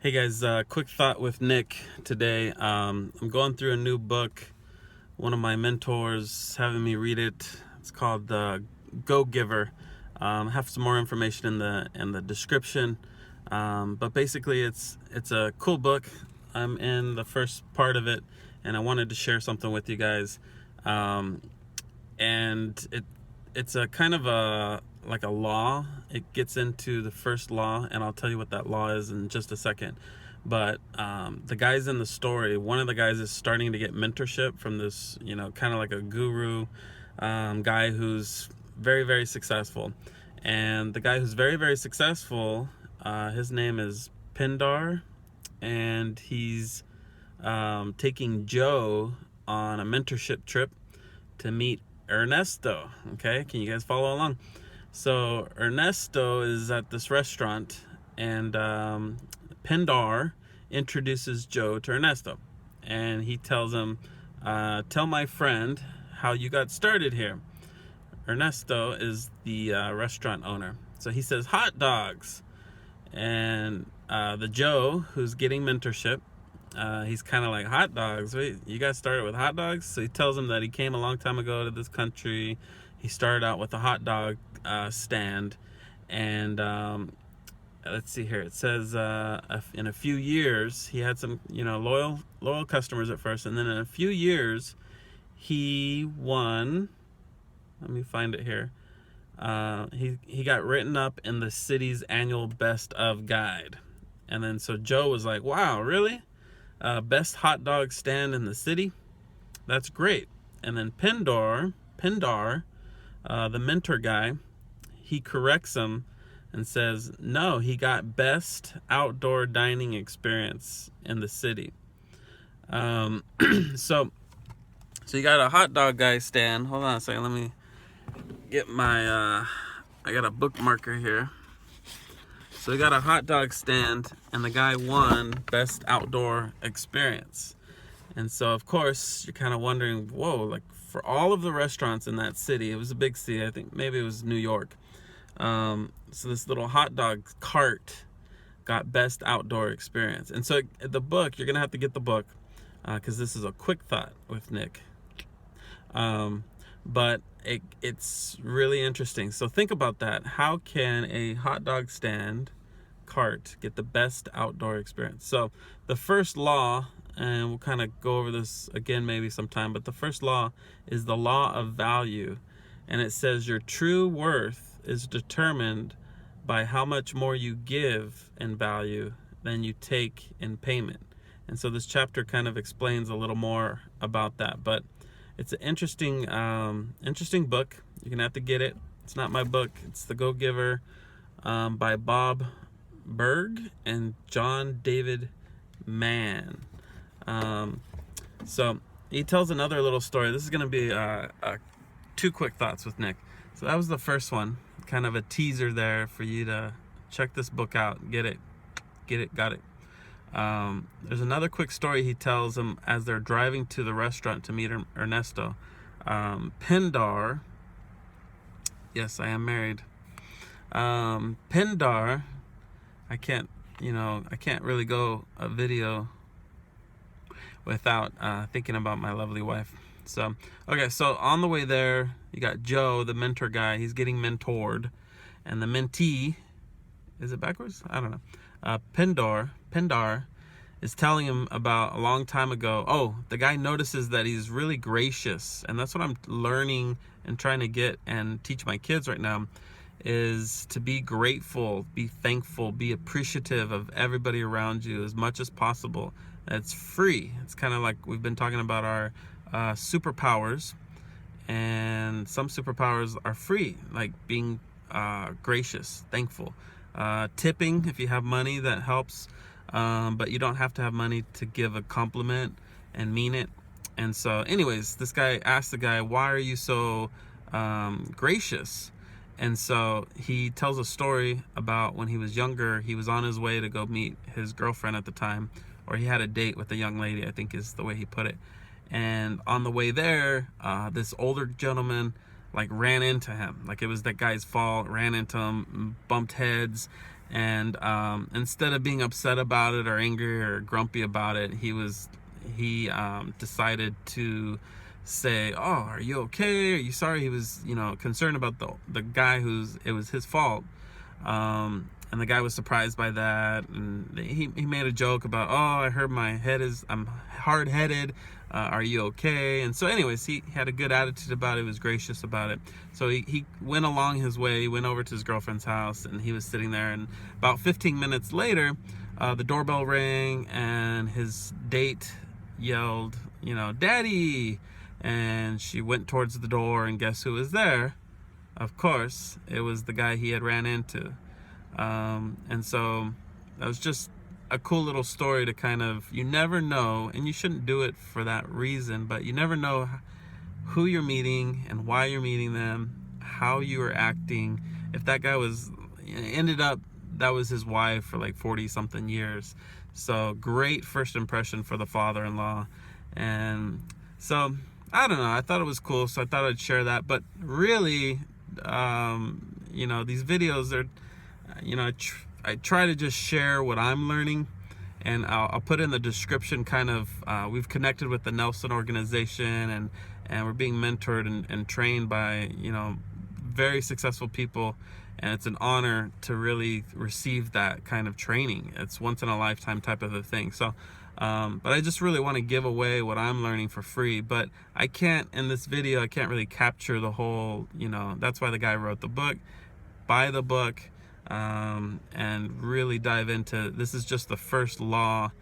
Hey guys, quick thought with Nick today. I'm going through a new book. One of my mentors having me read it. It's called The Go Giver. Have some more information in the description. But basically, it's a cool book. I'm in the first part of it, and I wanted to share something with you guys. Um, and it's a kind of a like a law. It gets into the first law, and I'll tell you what that law is in just a second. But the guys in the story, one of the guys is starting to get mentorship from this, kind of like a guru guy who's very, very successful. And the guy who's very, very successful, his name is Pindar, and he's taking Joe on a mentorship trip to meet Ernesto. Okay, can you guys follow along? So Ernesto is at this restaurant, and Pindar introduces Joe to Ernesto, and he tells him, "Tell my friend how you got started here." Ernesto is the restaurant owner, so he says hot dogs, and the Joe who's getting mentorship, he's kind of like, hot dogs? Wait, you guys started with hot dogs? So he tells him that he came a long time ago to this country. He started out with a hot dog stand, and let's see here. It says in a few years he had some, loyal customers at first, and then in a few years he won. Let me find it here. He got written up in the city's annual best of guide, and then so Joe was like, "Wow, really? Best hot dog stand in the city? That's great." And then Pindar, the mentor guy, he corrects him and says, "No, he got best outdoor dining experience in the city." Um, so, so you got a hot dog guy stand. Hold on a second. Let me get my. I got a bookmarker here. So we got a hot dog stand, and the guy won best outdoor experience. And so, of course, you're kind of wondering, whoa, like for all of the restaurants in that city, it was a big city. I think maybe it was New York. So this little hot dog cart got best outdoor experience. And so the book, you're gonna have to get the book because this is a quick thought with Nick. But it's really interesting. So think about that. How can a hot dog stand cart get the best outdoor experience? So the first law, and we'll kind of go over this again maybe sometime, but the first law is the law of value, and it says your true worth is determined by how much more you give in value than you take in payment. And so this chapter kind of explains a little more about that, but it's an interesting book. You're gonna have to get it. It's not my book. It's The Go Giver by Bob Berg and John David Mann. So he tells another little story. This is going to be two quick thoughts with Nick. So that was the first one, kind of a teaser there for you to check this book out. Get it, got it. There's another quick story he tells him as they're driving to the restaurant to meet Ernesto. Pindar, yes, I am married. Pindar, I can't really go a video without thinking about my lovely wife. So, okay, so on the way there, you got Joe, the mentor guy. He's getting mentored. And the mentee, is it backwards? I don't know. Pindar is telling him about a long time ago. Oh, the guy notices that he's really gracious. And that's what I'm learning and trying to get and teach my kids right now, is to be grateful, be thankful, be appreciative of everybody around you as much as possible. It's free. It's kind of like we've been talking about our superpowers, and some superpowers are free, like being gracious, thankful, tipping if you have money, that helps, but you don't have to have money to give a compliment and mean it. And so anyways, this guy asked the guy, "Why are you so gracious?" And so he tells a story about when he was younger. He was on his way to go meet his girlfriend at the time, or he had a date with a young lady, I think is the way he put it. And on the way there, this older gentleman like ran into him. Like it was that guy's fault, ran into him, bumped heads. And instead of being upset about it or angry or grumpy about it, he decided to say, "Oh, are you okay? Are you sorry?" He was, concerned about the guy it was his fault. And the guy was surprised by that, and he made a joke about, "Oh, I heard I'm hard-headed. Are you okay?" And so anyways, he had a good attitude about it, was gracious about it. So he went along his way, he went over to his girlfriend's house, and he was sitting there, and about 15 minutes later, the doorbell rang, and his date yelled, "Daddy!" And she went towards the door, and guess who was there? Of course, it was the guy he had ran into. And so that was just a cool little story to kind of, you never know, and you shouldn't do it for that reason, but you never know who you're meeting and why you're meeting them, how you are acting. If that guy ended up, that was his wife for like 40 something years. So great first impression for the father-in-law. And so, I don't know, I thought it was cool, so I thought I'd share that. But really, these videos are, I try to just share what I'm learning, and I'll put in the description kind of, we've connected with the Nelson organization, and we're being mentored and trained by, very successful people, and it's an honor to really receive that kind of training. It's once in a lifetime type of a thing. So, but I just really want to give away what I'm learning for free, but I can't, in this video, I can't really capture the whole, that's why the guy wrote the book. Buy the book, and really dive into, this is just the first law,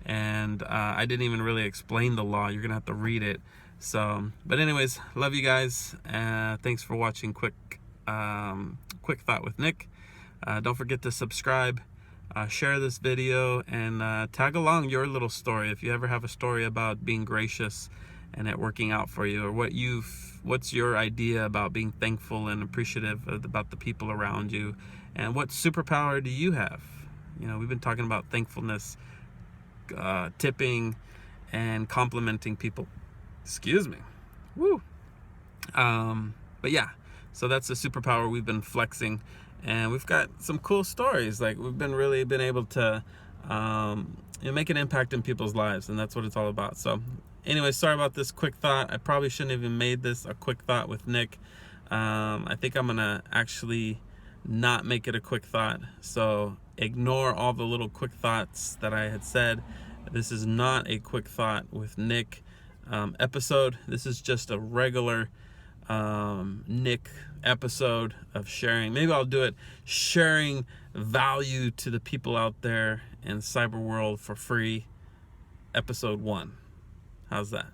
and I didn't even really explain the law. You're gonna have to read it. So, but anyways, love you guys. Thanks for watching Quick Thought with Nick. Don't forget to subscribe, share this video, and tag along your little story. If you ever have a story about being gracious and it working out for you, or what's your idea about being thankful and appreciative about the people around you, and what superpower do you have? We've been talking about thankfulness, tipping, and complimenting people. Excuse me. Woo. But yeah, so that's the superpower we've been flexing, and we've got some cool stories. Like, we've really been able to make an impact in people's lives, and that's what it's all about. So anyway, sorry about this quick thought. I probably shouldn't have even made this a quick thought with Nick. I think I'm gonna actually not make it a quick thought, so ignore all the little quick thoughts that I had said. This is not a quick thought with Nick episode. This is just a regular Nick episode of sharing. Maybe I'll do it sharing value to the people out there in cyber world for free, episode 1. How's that?